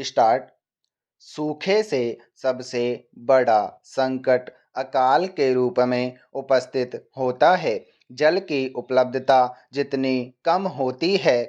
Start. सूखे से सबसे बड़ा संकट अकाल के रूप में उपस्थित होता है। जल की उपलब्धता जितनी कम होती है,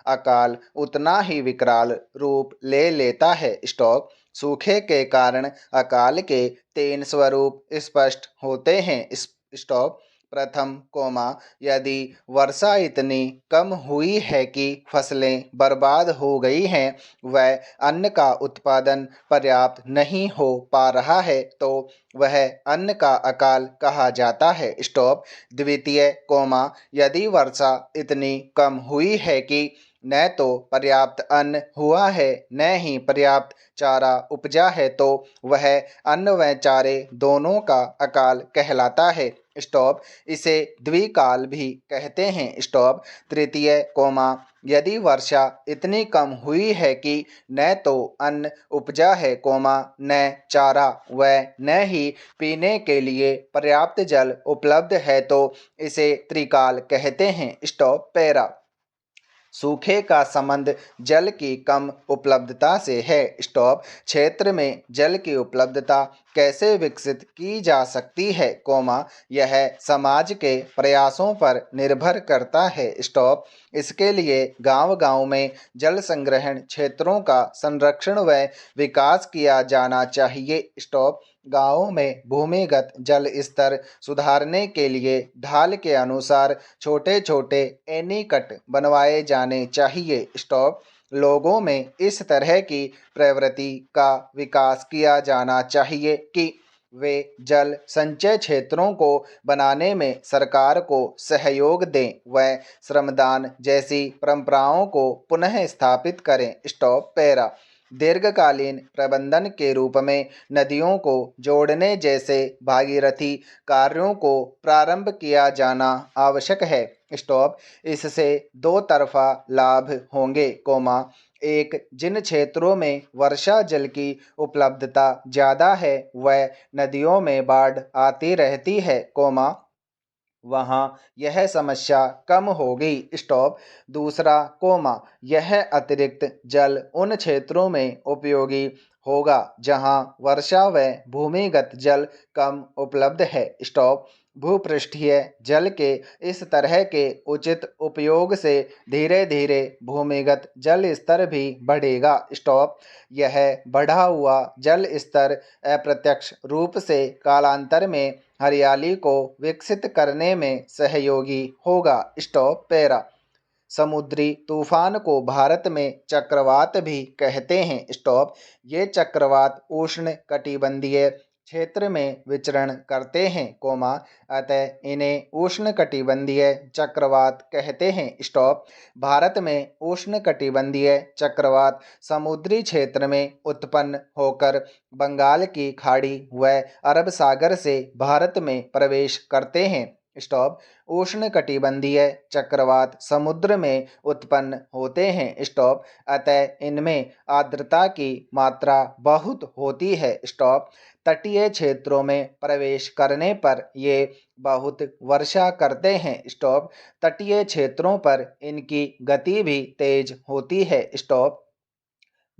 अकाल उतना ही विकराल रूप ले लेता है। स्टॉप। सूखे के कारण अकाल के 3 स्वरूप स्पष्ट होते हैं। स्टॉप। प्रथम, यदि वर्षा इतनी कम हुई है कि फसलें बर्बाद हो गई हैं, वह अन्न का उत्पादन पर्याप्त नहीं हो पा रहा है, तो वह अन्न का अकाल कहा जाता है। स्टॉप। द्वितीय, यदि वर्षा इतनी कम हुई है कि न तो पर्याप्त अन्न हुआ है, न ही पर्याप्त चारा उपजा है, तो वह अन्न व चारे दोनों का अकाल कहलाता है। स्टॉप। इसे द्विकाल भी कहते हैं। स्टॉप। तृतीय, यदि वर्षा इतनी कम हुई है कि न तो अन्न उपजा है, न चारा व न ही पीने के लिए पर्याप्त जल उपलब्ध है, तो इसे त्रिकाल कहते हैं। स्टॉप। पैरा। सूखे का संबंध जल की कम उपलब्धता से है। स्टॉप। क्षेत्र में जल की उपलब्धता कैसे विकसित की जा सकती है, यह समाज के प्रयासों पर निर्भर करता है। स्टॉप। इसके लिए गांव-गांव में जल संग्रहण क्षेत्रों का संरक्षण व विकास किया जाना चाहिए। स्टॉप। गांवों में भूमिगत जल स्तर सुधारने के लिए ढाल के अनुसार छोटे-छोटे एनीकट बनवाए जाने चाहिए। स्टॉप। लोगों में इस तरह की प्रवृत्ति का विकास किया जाना चाहिए कि वे जल संचय क्षेत्रों को बनाने में सरकार को सहयोग दें व श्रमदान जैसी परंपराओं को पुनः स्थापित करें। स्टॉप। पैरा। दीर्घकालीन प्रबंधन के रूप में नदियों को जोड़ने जैसे भागीरथी कार्यों को प्रारंभ किया जाना आवश्यक है। स्टॉप। इससे दो तरफा लाभ होंगे, एक, जिन क्षेत्रों में वर्षा जल की उपलब्धता ज़्यादा है वह नदियों में बाढ़ आती रहती है, वहाँ यह समस्या कम होगी। स्टॉप। दूसरा, यह अतिरिक्त जल उन क्षेत्रों में उपयोगी होगा जहाँ वर्षा व भूमिगत जल कम उपलब्ध है। स्टॉप। भूपृष्ठीय जल के इस तरह के उचित उपयोग से धीरे धीरे भूमिगत जल स्तर भी बढ़ेगा। स्टॉप। यह बढ़ा हुआ जल स्तर अप्रत्यक्ष रूप से कालांतर में हरियाली को विकसित करने में सहयोगी होगा। स्टॉप। पैरा। समुद्री तूफान को भारत में चक्रवात भी कहते हैं। स्टॉप। ये चक्रवात उष्ण कटिबंधीय क्षेत्र में विचरण करते हैं, अतः इन्हें उष्ण कटिबंधीय चक्रवात कहते हैं। स्टॉप। भारत में उष्ण कटिबंधीय चक्रवात समुद्री क्षेत्र में उत्पन्न होकर बंगाल की खाड़ी व अरब सागर से भारत में प्रवेश करते हैं। स्टॉप। उष्ण कटिबंधीय चक्रवात समुद्र में उत्पन्न होते हैं। स्टॉप। अतः इनमें आर्द्रता की मात्रा बहुत होती है। स्टॉप। तटीय क्षेत्रों में प्रवेश करने पर ये बहुत वर्षा करते हैं। स्टॉप। तटीय क्षेत्रों पर इनकी गति भी तेज होती है। स्टॉप।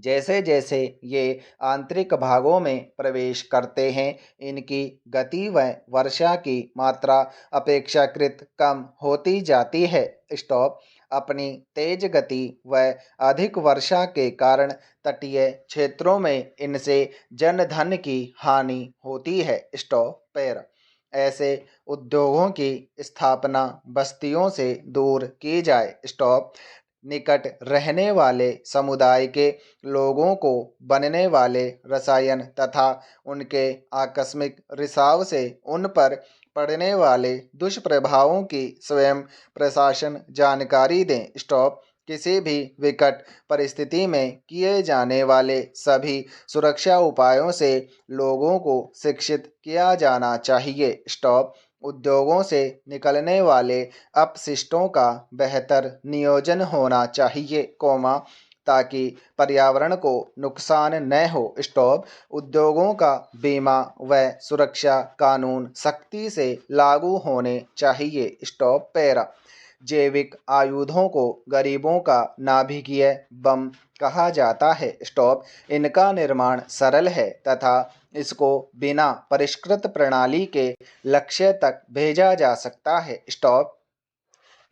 जैसे जैसे ये आंतरिक भागों में प्रवेश करते हैं, इनकी गति व वर्षा की मात्रा अपेक्षाकृत कम होती जाती है। स्टॉप। अपनी तेज गति व अधिक वर्षा के कारण तटीय क्षेत्रों में इनसे जनधन की हानि होती है। स्टॉप। पैरा। ऐसे उद्योगों की स्थापना बस्तियों से दूर की जाए। स्टॉप। निकट रहने वाले समुदाय के लोगों को बनने वाले रसायन तथा उनके आकस्मिक रिसाव से उन पर पड़ने वाले दुष्प्रभावों की स्वयं प्रशासन जानकारी दें। स्टॉप। किसी भी विकट परिस्थिति में किए जाने वाले सभी सुरक्षा उपायों से लोगों को शिक्षित किया जाना चाहिए। स्टॉप। उद्योगों से निकलने वाले अपशिष्टों का बेहतर नियोजन होना चाहिए, ताकि पर्यावरण को नुकसान न हो। स्टॉप। उद्योगों का बीमा व सुरक्षा कानून सख्ती से लागू होने चाहिए। स्टॉप। पैरा। जैविक आयुधों को गरीबों का नाभिकीय बम कहा जाता है। स्टॉप। इनका निर्माण सरल है तथा इसको बिना परिष्कृत प्रणाली के लक्ष्य तक भेजा जा सकता है। स्टॉप।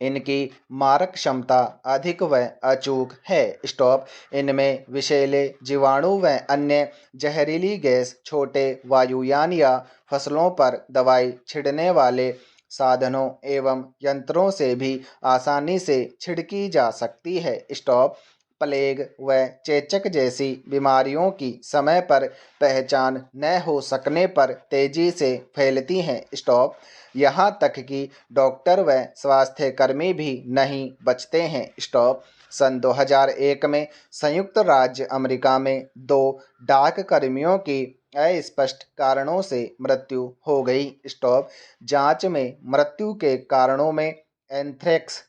इनकी मारक क्षमता अधिक व अचूक है। स्टॉप। इनमें विषैले जीवाणु व अन्य जहरीली गैस छोटे वायुयान या फसलों पर दवाई छिड़ने वाले साधनों एवं यंत्रों से भी आसानी से छिड़की जा सकती है। स्टॉप। प्लेग व चेचक जैसी बीमारियों की समय पर पहचान न हो सकने पर तेजी से फैलती हैं। स्टॉप। यहाँ तक कि डॉक्टर व स्वास्थ्यकर्मी भी नहीं बचते हैं। स्टॉप। सन 2001 में संयुक्त राज्य अमेरिका में 2 डाक कर्मियों की अस्पष्ट कारणों से मृत्यु हो गई। स्टॉप। जांच में मृत्यु के कारणों में एंथ्रेक्स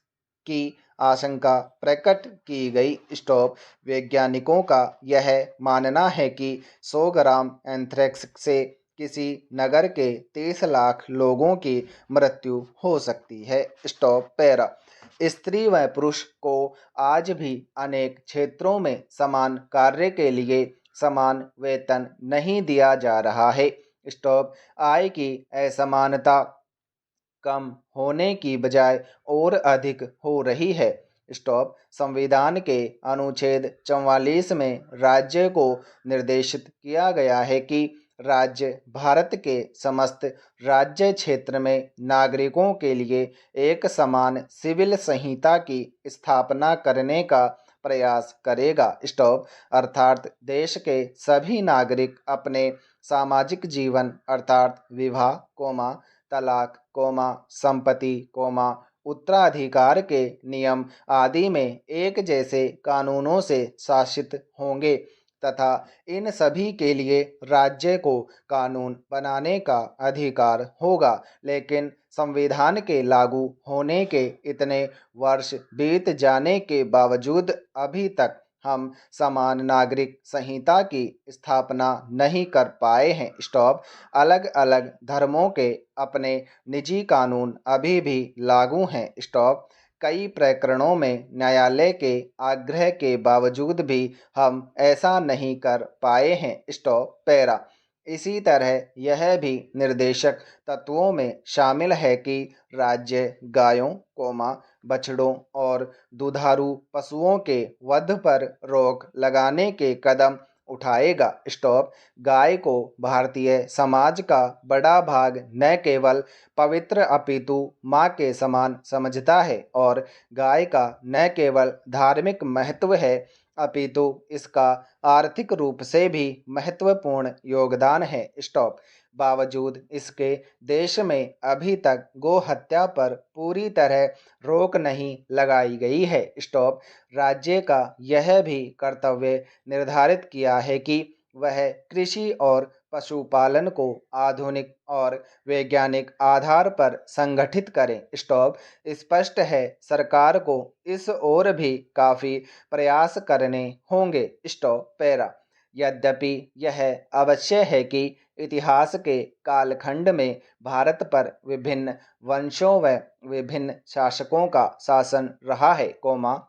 की आशंका प्रकट की गई। स्टॉप। वैज्ञानिकों का यह मानना है कि 100 ग्राम एंथ्रेक्स से किसी नगर के 30 लाख लोगों की मृत्यु हो सकती है। Stop para. स्त्री व पुरुष को आज भी अनेक क्षेत्रों में समान कार्य के लिए समान वेतन नहीं दिया जा रहा है। स्टॉप। आय की असमानता कम होने की बजाय और अधिक हो रही है। स्टॉप। संविधान के अनुच्छेद 44 में राज्य को निर्देशित किया गया है कि राज्य भारत के समस्त राज्य क्षेत्र में नागरिकों के लिए एक समान सिविल संहिता की स्थापना करने का प्रयास करेगा। स्टॉप। अर्थात देश के सभी नागरिक अपने सामाजिक जीवन अर्थात विवाह कोमा तलाक कोमा संपत्ति कोमा उत्तराधिकार के नियम आदि में एक जैसे कानूनों से शासित होंगे तथा इन सभी के लिए राज्य को कानून बनाने का अधिकार होगा। लेकिन संविधान के लागू होने के इतने वर्ष बीत जाने के बावजूद अभी तक हम समान नागरिक संहिता की स्थापना नहीं कर पाए हैं। स्टॉप। अलग अलग धर्मों के अपने निजी कानून अभी भी लागू हैं। स्टॉप। कई प्रकरणों में न्यायालय के आग्रह के बावजूद भी हम ऐसा नहीं कर पाए हैं। Stop para. इसी तरह यह भी निर्देशक तत्वों में शामिल है कि राज्य गायों कोमा बछड़ों और दुधारू पशुओं के वध पर रोक लगाने के कदम उठाएगा। स्टॉप। गाय को भारतीय समाज का बड़ा भाग न केवल पवित्र अपितु माँ के समान समझता है और गाय का न केवल धार्मिक महत्व है अपितु इसका आर्थिक रूप से भी महत्वपूर्ण योगदान है। स्टॉप। बावजूद इसके देश में अभी तक गो हत्या पर पूरी तरह रोक नहीं लगाई गई है। स्टॉप। राज्य का यह भी कर्तव्य निर्धारित किया है कि वह कृषि और पशुपालन को आधुनिक और वैज्ञानिक आधार पर संगठित करें। स्टॉप। स्पष्ट है सरकार को इस ओर भी काफ़ी प्रयास करने होंगे। Stop para. यद्यपि यह अवश्य है कि इतिहास के कालखंड में भारत पर विभिन्न वंशों व विभिन्न शासकों का शासन रहा है कोमा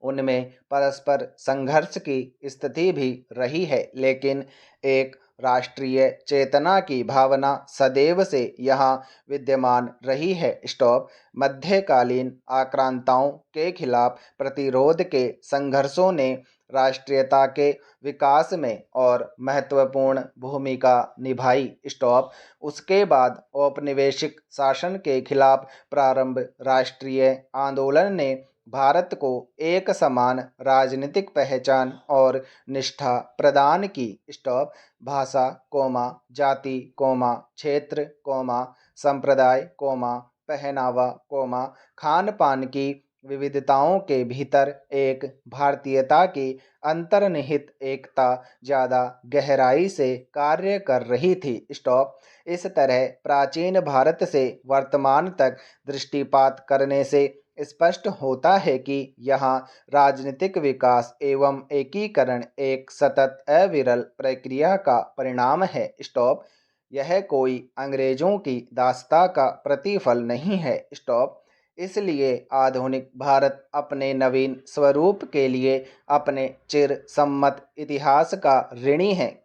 उनमें परस्पर संघर्ष की स्थिति भी रही है लेकिन एक राष्ट्रीय चेतना की भावना सदैव से यहाँ विद्यमान रही है। स्टॉप। मध्यकालीन आक्रांताओं के खिलाफ प्रतिरोध के संघर्षों ने राष्ट्रीयता के विकास में और महत्वपूर्ण भूमिका निभाई। स्टॉप। उसके बाद औपनिवेशिक शासन के खिलाफ प्रारंभ राष्ट्रीय आंदोलन ने भारत को एक समान राजनीतिक पहचान और निष्ठा प्रदान की। स्टॉप। भाषा कोमा जाति कोमा क्षेत्र कोमा संप्रदाय कोमा पहनावा कोमा खान पान की विविधताओं के भीतर एक भारतीयता की अंतर्निहित एकता ज़्यादा गहराई से कार्य कर रही थी। स्टॉप। इस तरह प्राचीन भारत से वर्तमान तक दृष्टिपात करने से स्पष्ट होता है कि यहाँ राजनीतिक विकास एवं एकीकरण एक सतत अविरल प्रक्रिया का परिणाम है। स्टॉप। यह कोई अंग्रेजों की दास्ता का प्रतिफल नहीं है। स्टॉप। इसलिए आधुनिक भारत अपने नवीन स्वरूप के लिए अपने चिर सम्मत इतिहास का ऋणी है,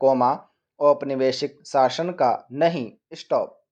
औपनिवेशिक शासन का नहीं। स्टॉप।